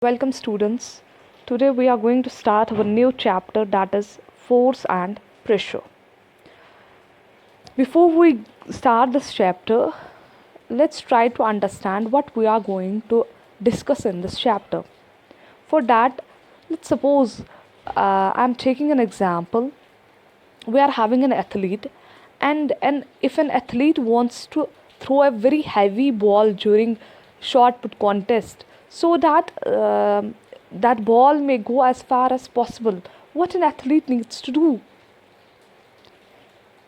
Welcome, students. Today we are going to start our new chapter, that is force and pressure. Before we start this chapter, let's try to understand what we are going to discuss in this chapter. For that, let's suppose I'm taking an example. We are having an athlete, and if an athlete wants to throw a very heavy ball during shot put contest, so that that ball may go as far as possible, what an athlete needs to do?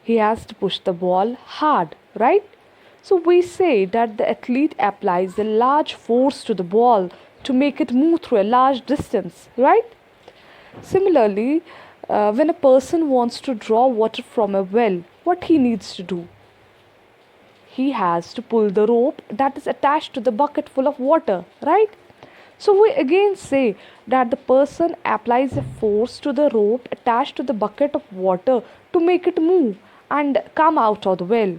He has to push the ball hard, right? So we say that the athlete applies a large force to the ball to make it move through a large distance, right? Similarly, when a person wants to draw water from a well, what he needs to do? He has to pull the rope that is attached to the bucket full of water, right? So we again say that the person applies a force to the rope attached to the bucket of water to make it move and come out of the well.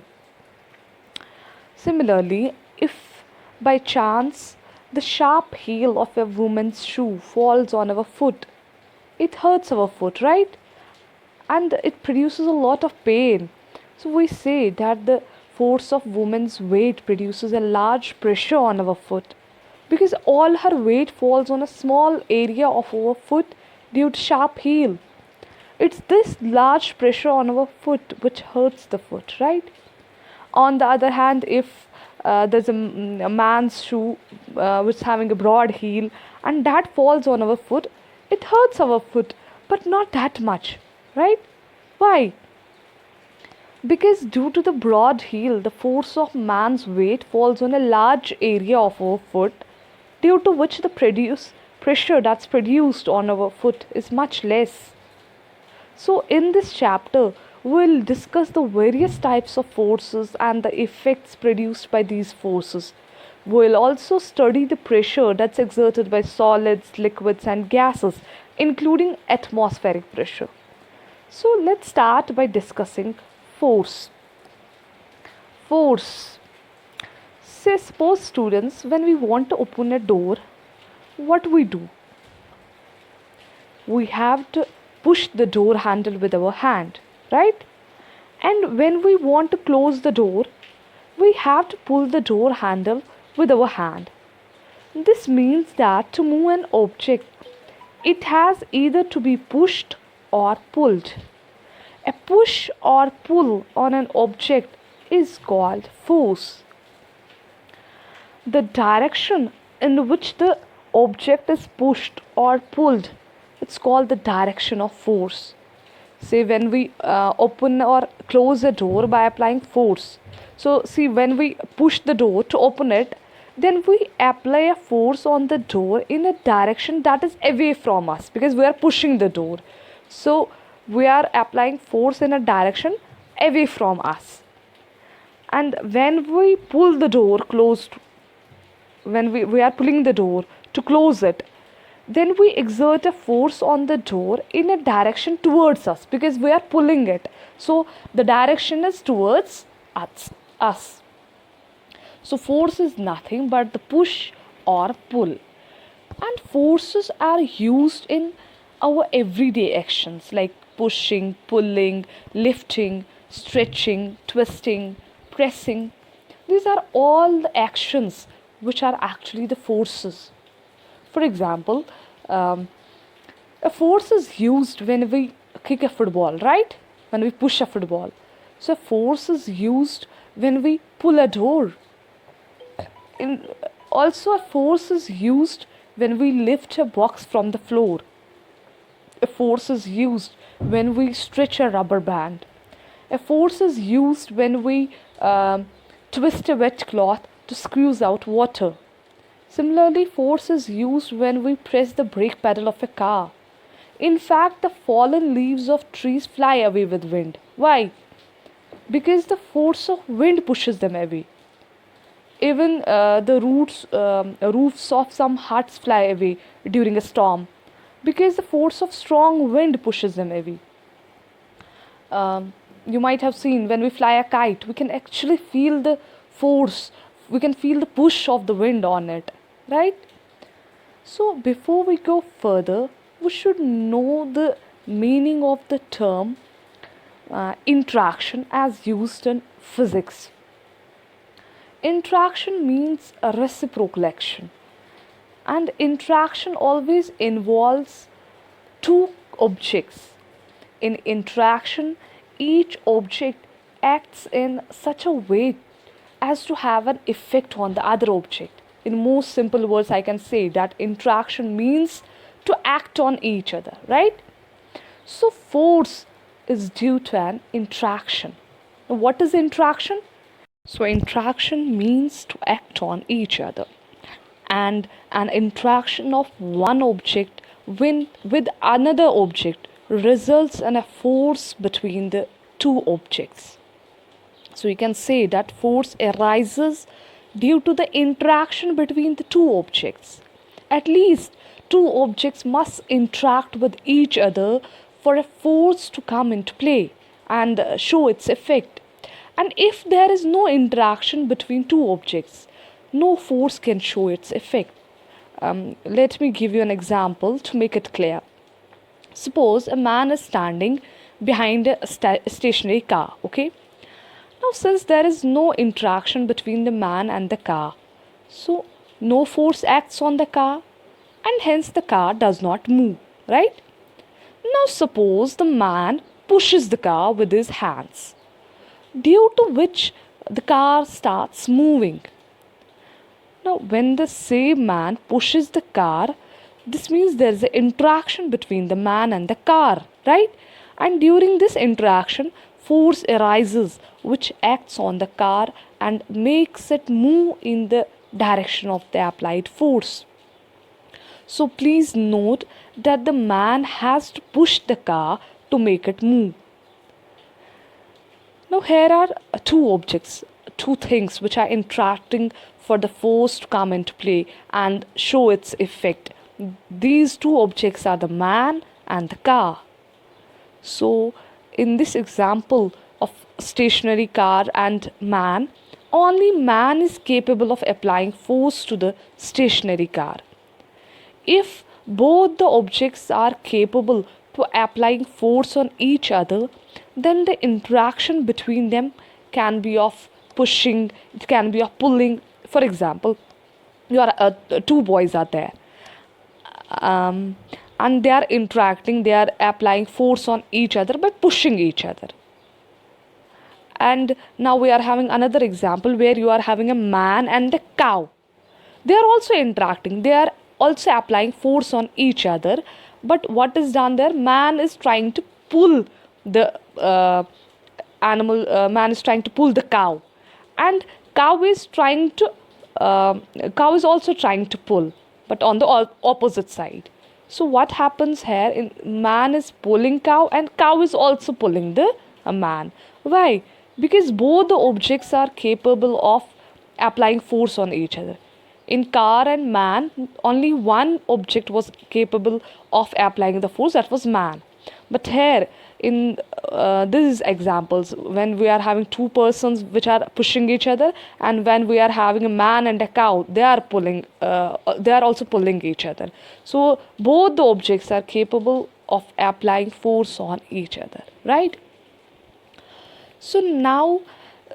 Similarly, if by chance the sharp heel of a woman's shoe falls on our foot, it hurts our foot, right? And it produces a lot of pain. So we say that the force of woman's weight produces a large pressure on our foot because all her weight falls on a small area of our foot due to sharp heel. It's this large pressure on our foot which hurts the foot, right? On the other hand, if there's a man's shoe which is having a broad heel and that falls on our foot, it hurts our foot, but not that much, right? Why? Because due to the broad heel, the force of man's weight falls on a large area of our foot, due to which the pressure that's produced on our foot is much less. So in this chapter, we'll discuss the various types of forces and the effects produced by these forces. We'll also study the pressure that's exerted by solids, liquids, and gases, including atmospheric pressure. So let's start by discussing force. Force. Say, suppose students, when we want to open a door, what we do? We have to push the door handle with our hand, right? And when we want to close the door, we have to pull the door handle with our hand. This means that to move an object, it has either to be pushed or pulled. A push or pull on an object is called force. The direction in which the object is pushed or pulled, it's called the direction of force. Say when we open or close a door by applying force. So see, when we push the door to open it, then we apply a force on the door in a direction that is away from us because we are pushing the door. So we are applying force in a direction away from us. And when we pull the door closed, when we are pulling the door to close it, then we exert a force on the door in a direction towards us because we are pulling it. So the direction is towards us. So force is nothing but the push or pull. And forces are used in our everyday actions like pushing, pulling, lifting, stretching, twisting, pressing. These are all the actions which are actually the forces. For example, a force is used when we kick a football, right? When we push a football. So a force is used when we pull a door. Also a force is used when we lift a box from the floor. A force is used when we stretch a rubber band. A force is used when we twist a wet cloth to squeeze out water. Similarly, force is used when we press the brake pedal of a car. In fact, the fallen leaves of trees fly away with wind. Why? Because the force of wind pushes them away. Even the roofs of some huts fly away during a storm because the force of strong wind pushes them away. You might have seen when we fly a kite, we can actually feel the force, we can feel the push of the wind on it, right? So before we go further, we should know the meaning of the term interaction as used in physics. Interaction means a reciprocal action, and interaction always involves two objects. In interaction, each object acts in such a way as to have an effect on the other object. In most simple words, I can say that interaction means to act on each other, right? So, force is due to an interaction. Now, what is interaction? So, interaction means to act on each other, and an interaction of one object with another object results in a force between the two objects. So, you can say that force arises due to the interaction between the two objects. At least two objects must interact with each other for a force to come into play and show its effect. And if there is no interaction between two objects, no force can show its effect. Let me give you an example to make it clear. Suppose a man is standing behind a stationary car, okay? Now, since there is no interaction between the man and the car, so no force acts on the car, and hence the car does not move, right? Now, suppose the man pushes the car with his hands, due to which the car starts moving. Now, when the same man pushes the car, this means there is an interaction between the man and the car, right? And during this interaction, force arises which acts on the car and makes it move in the direction of the applied force. So, please note that the man has to push the car to make it move. Now, here are two objects, two things which are interacting for the force to come into play and show its effect. These two objects are the man and the car. So, in this example of stationary car and man, only man is capable of applying force to the stationary car. If both the objects are capable to applying force on each other, then the interaction between them can be of pushing, it can be of pulling. For example, two boys are there, and they are interacting, they are applying force on each other by pushing each other. And now we are having another example where you are having a man and a cow. They are also interacting, they are also applying force on each other. But what is done there? Man is trying to pull the man is trying to pull the cow, and cow is trying to cow is also trying to pull, but on the opposite side. So what happens here? Man is pulling cow and cow is also pulling the man. Why? Because both the objects are capable of applying force on each other. In car and man, only one object was capable of applying the force, that was man. But here, in these examples, when we are having two persons which are pushing each other, and when we are having a man and a cow, they are also pulling each other. So both the objects are capable of applying force on each other, right? So now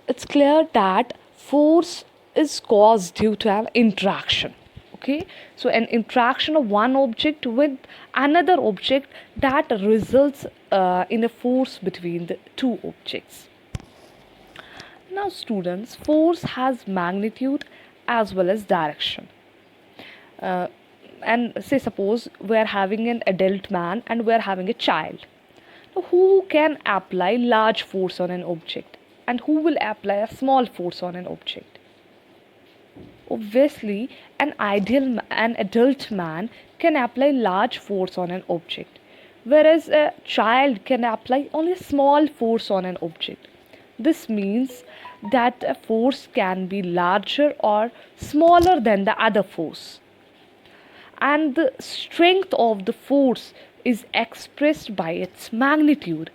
it's clear that force is caused due to an interaction. Okay, so an interaction of one object with another object that results in a force between the two objects. Now, students, force has magnitude as well as direction. And say, suppose we are having an adult man and we are having a child. Now, who can apply large force on an object, and who will apply a small force on an object? Obviously, an adult man can apply large force on an object, whereas a child can apply only small force on an object. This means that a force can be larger or smaller than the other force. And the strength of the force is expressed by its magnitude.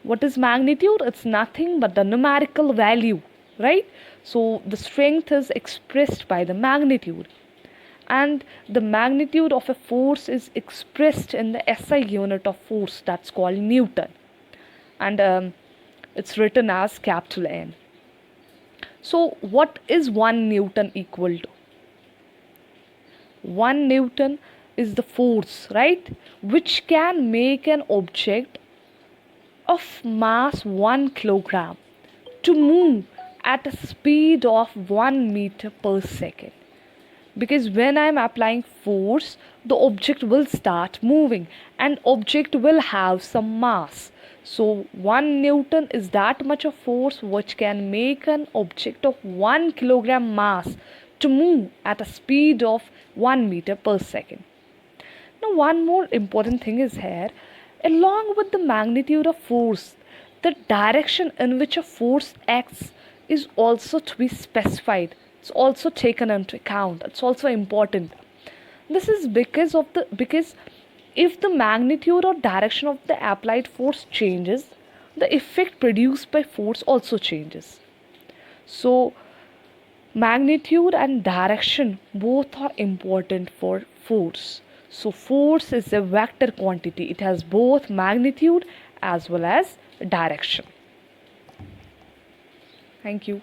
What is magnitude? It's nothing but the numerical value, right? So the strength is expressed by the magnitude. and the magnitude of a force is expressed in the SI unit of force, that's called Newton, and it's written as capital N. So what is 1 Newton equal to? 1 Newton is the force, right, which can make an object of mass 1 kilogram to move at a speed of 1 meter per second. Because when I am applying force, the object will start moving and object will have some mass. So 1 Newton is that much of force which can make an object of 1 kilogram mass to move at a speed of 1 meter per second. Now one more important thing is here, along with the magnitude of force, the direction in which a force acts is also to be specified. It's also taken into account. It's also important. This is because if the magnitude or direction of the applied force changes, the effect produced by force also changes. So magnitude and direction both are important for force. So force is a vector quantity. It has both magnitude as well as direction. Thank you.